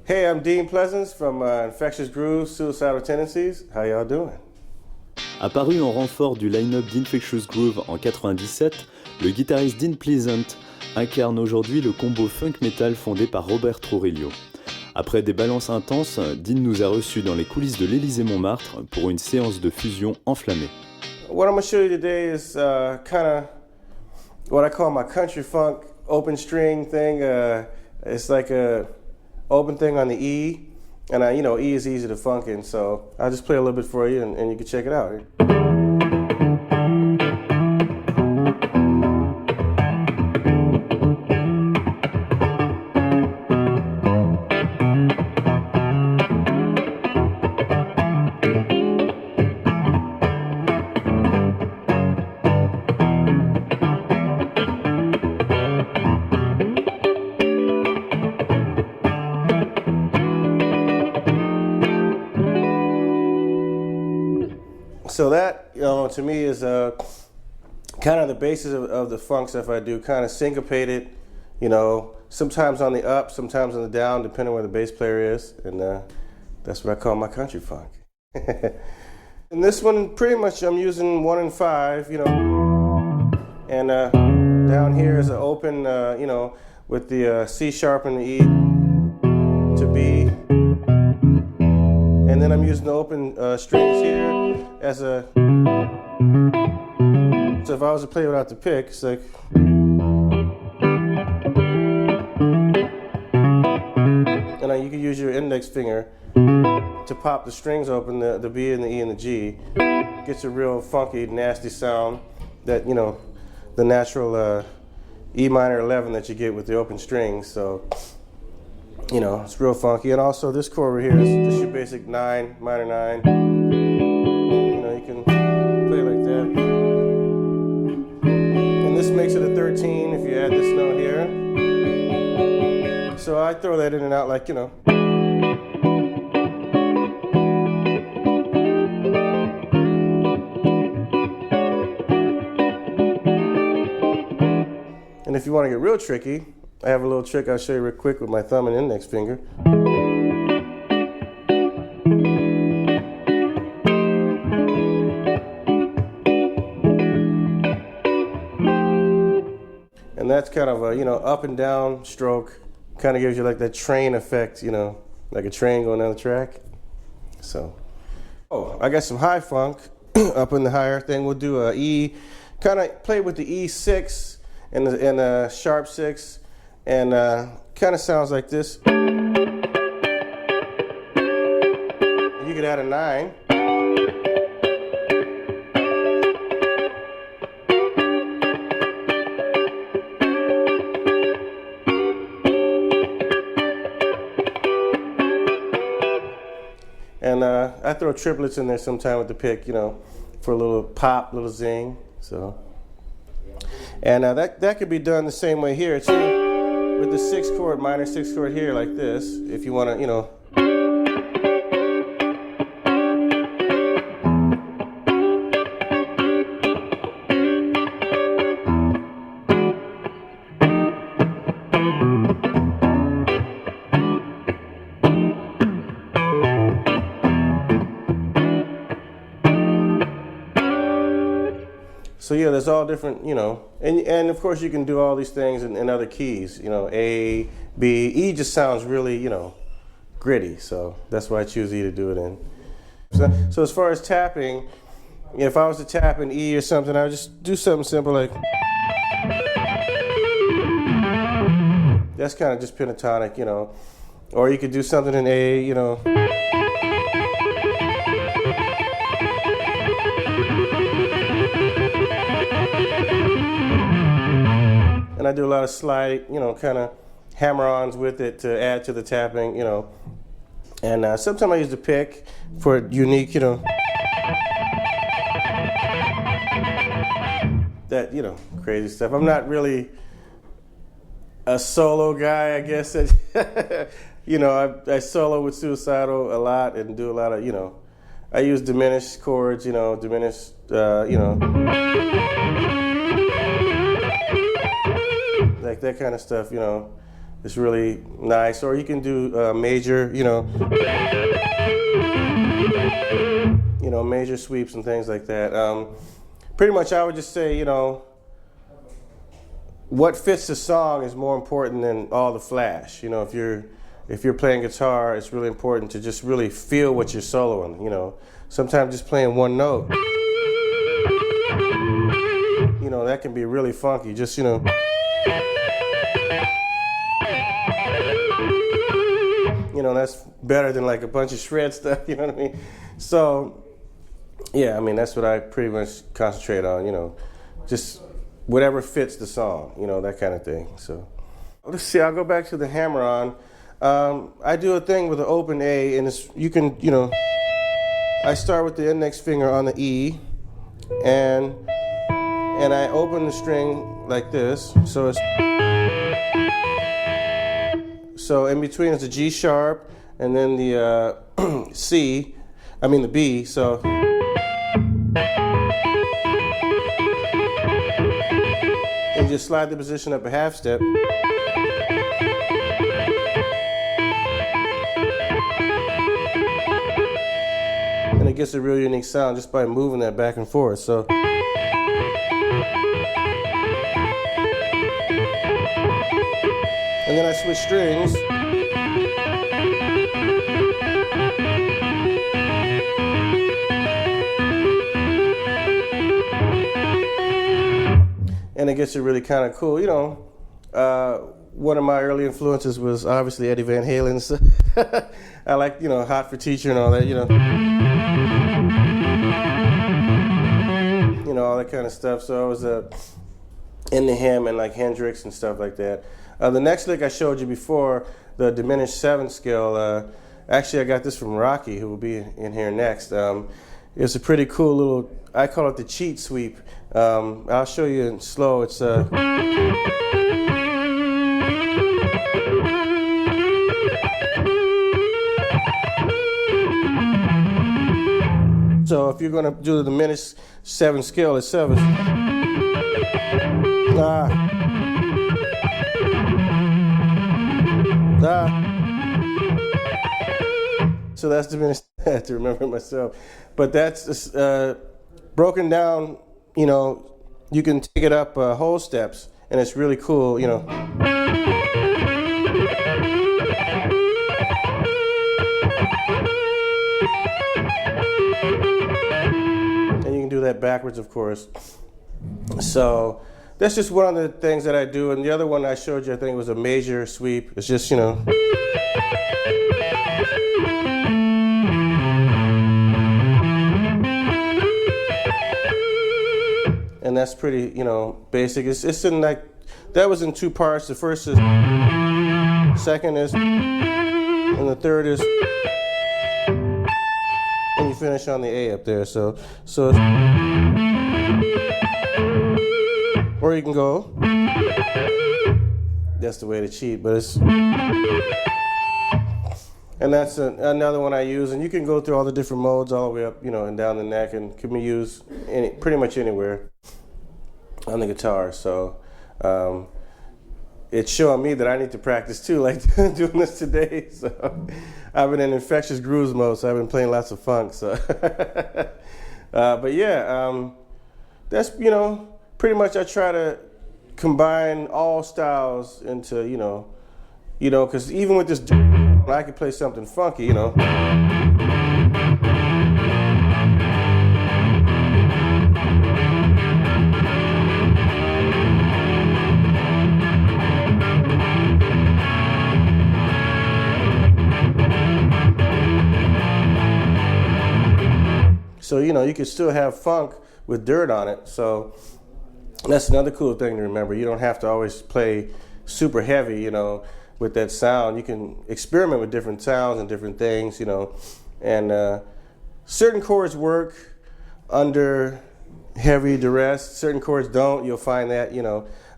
Hey, I'm Dean Pleasance from Infectious Grooves, Suicidal Tendencies. How y'all doing? Apparu en renfort du line-up d'Infectious Groove en 97, le guitariste Dean Pleasant incarne aujourd'hui le combo funk metal fondé par Robert Trujillo. Après des balances intenses, Dean nous a reçus dans les coulisses de l'Élysée-Montmartre pour une séance de fusion enflammée. What I'm going to show you today is kind of what I call my country funk open string thing. It's like a open thing on the E, and E is easy to funk in, so I'll just play a little bit for you and you can check it out. So that, to me is kind of the basis of the funk stuff I do, kind of syncopated, sometimes on the up, sometimes on the down, depending where the bass player is, and that's what I call my country funk. And this one, pretty much I'm using 1 and 5, and down here is an open, with the C sharp and the E to B. And then I'm using the open strings here as a, so if I was to play without the pick, it's like, and you can use your index finger to pop the strings open, the B and the E and the G. Gets a real funky, nasty sound that, the natural E minor 11 that you get with the open strings. So, it's real funky. And also this chord over here is just your basic 9, minor 9. You can play like that. And this makes it a 13 if you add this note here. So I throw that in and out like, And if you want to get real tricky, I have a little trick I'll show you real quick with my thumb and index finger. And that's kind of a, up and down stroke. Kind of gives you like that train effect, like a train going down the track. So, I got some high funk up in the higher thing. We'll do a E, kind of play with the E6 and a sharp 6. And kind of sounds like this. You could add a 9. And I throw triplets in there sometime with the pick, for a little pop, little zing. So, and that could be done the same way here too. With the 6 chord, minor 6 chord here like this, if you want to, So yeah, there's all different, and of course you can do all these things in other keys, A, B. E just sounds really, gritty, so that's why I choose E to do it in. So as far as tapping, if I was to tap an E or something, I would just do something simple like, that's kind of just pentatonic, or you could do something in A, And I do a lot of slide, kind of hammer-ons with it to add to the tapping, And sometimes I use the pick for unique, that, crazy stuff. I'm not really a solo guy, I guess. I solo with Suicidal a lot and do a lot of, I use diminished chords, diminished, like that kind of stuff, It's really nice. Or you can do major, major sweeps and things like that. Pretty much, I would just say, what fits the song is more important than all the flash. If you're playing guitar, it's really important to just really feel what you're soloing. Sometimes just playing one note, that can be really funky. Just that's better than like a bunch of shred stuff. You know what I mean? So, yeah, that's what I pretty much concentrate on. Just whatever fits the song, that kind of thing. So, let's see. I'll go back to the Hammer-on. I do a thing with an open A, and I start with the index finger on the E, and I open the string like this. So in between is a G sharp, and then the the B. So. And just slide the position up a half step. And it gets a really unique sound just by moving that back and forth. So. And then I switch strings. And it gets it really kind of cool. One of my early influences was obviously Eddie Van Halen. So I like, Hot for Teacher and all that, all that kind of stuff. So I was into him and like Hendrix and stuff like that. The next lick I showed you before, the diminished 7th scale, actually I got this from Rocky, who will be in here next. It's a pretty cool little, I call it the cheat sweep. I'll show you in slow. It's so if you're going to do the diminished 7th scale, it's 7. So that's diminished. I have to remember it myself, but that's broken down. You can take it up whole steps, and it's really cool. And you can do that backwards, of course. So that's just one of the things that I do. And the other one I showed you, I think, was a major sweep. It's just, and that's pretty, basic. It's in like, that was in 2 parts. The first is, second is, and the third is, and you finish on the A up there. So or you can go. That's the way to cheat, but it's. And that's another one I use, and you can go through all the different modes all the way up, and down the neck, and can be used pretty much anywhere on the guitar. So it's showing me that I need to practice too, like doing this today. So I've been in infectious grooves mode, so I've been playing lots of funk. So, but yeah, that's pretty much I try to combine all styles into because even with this. I could play something funky, So, you could still have funk with dirt on it. So that's another cool thing to remember. You don't have to always play super heavy, with that sound. You can experiment with different sounds and different things, and certain chords work under heavy duress, certain chords don't. You'll find that,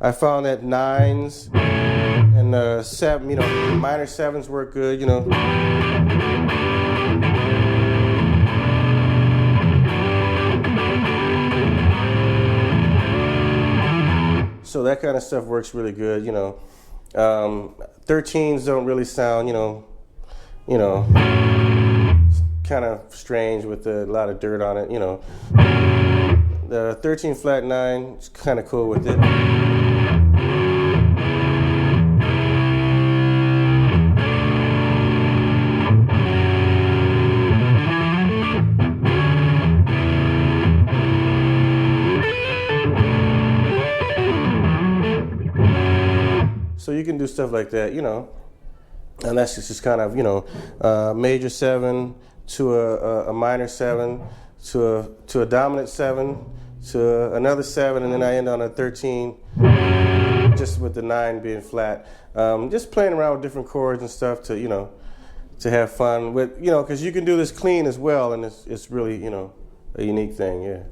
I found that 9s and 7, minor 7s work good, So that kind of stuff works really good, 13s don't really sound, kind of strange with a lot of dirt on it, The 13 flat 9 is kind of cool with it. So you can do stuff like that, and that's just kind of, major 7 to a minor 7 to a dominant 7 to another 7, and then I end on a 13, just with the 9 being flat. Just playing around with different chords and stuff to, to have fun with, because you can do this clean as well, and it's really, a unique thing, yeah.